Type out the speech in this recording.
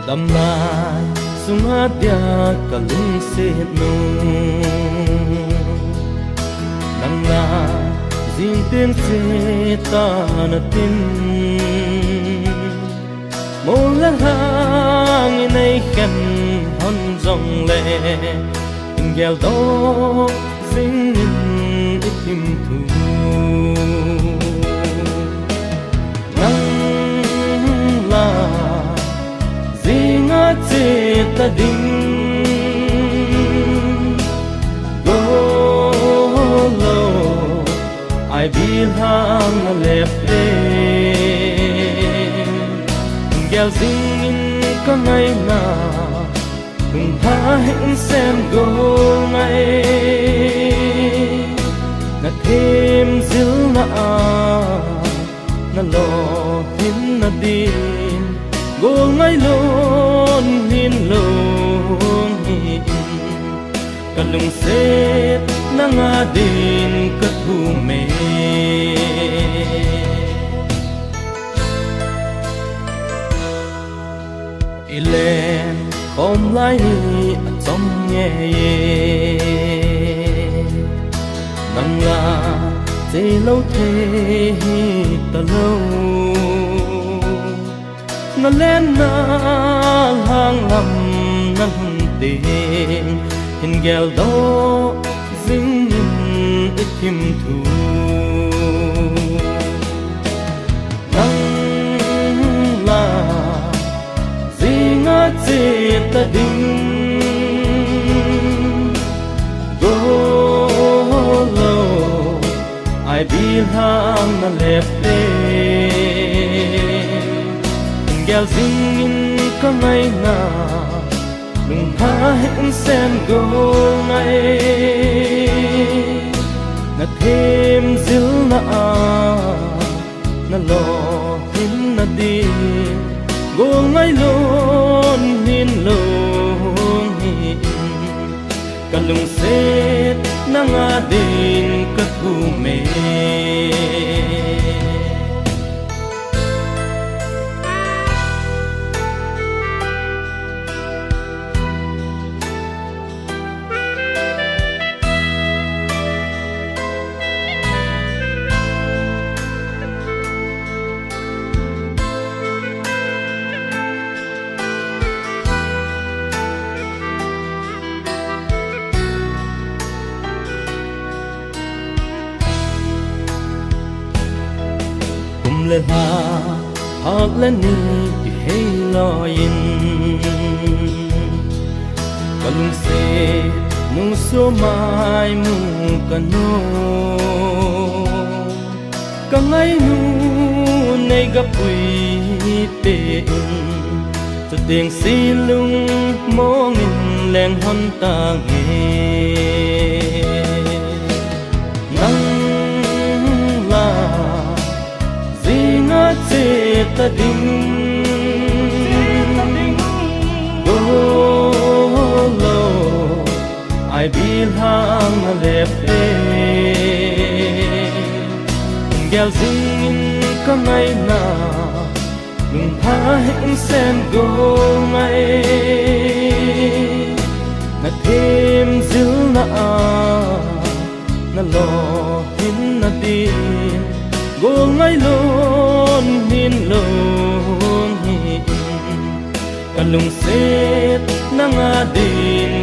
đầm lại sung hát dia cả lung se nung nang la zin tiếng se ta na tin mô la hang nay khen hon dòng lệ gheo đó dính ít tim thu nang la gì ngã chế ta đinh go low ai biết hang lẹp gheo dính có ngày nào đừng tha hẹn xem go ngay na thêm dil na na lo hin na din go ngay lon hin lon hin kalung set na nga din kathume ilen ôm lại trong nhẹ nắng là chỉ lâu thế ta lâu nó lên na hàng lầm nắng tiền hình gheo đó dính ít thêm thu nắng là chế ta đinh go low ai biết hang na lẹp gheo dính có ngày nào đừng tha hẹn xem go ngay na thêm dil na lo hin na đi go ngay lon hin lon hin kalung set na nga din kathume le ha hak le ni ti hei lo yin kalung se nu so mai mu kano ka ngai nu nei ga pui pe to tiếng si lung mo ngin leng hon ta ge chế ta đinh go low ai biết hang lẹp gheo dính có ngày nào đừng tha hẹn xem go ngay na thêm dil na lo hin na đi go ngay lon hin lon hin kalung set na nga din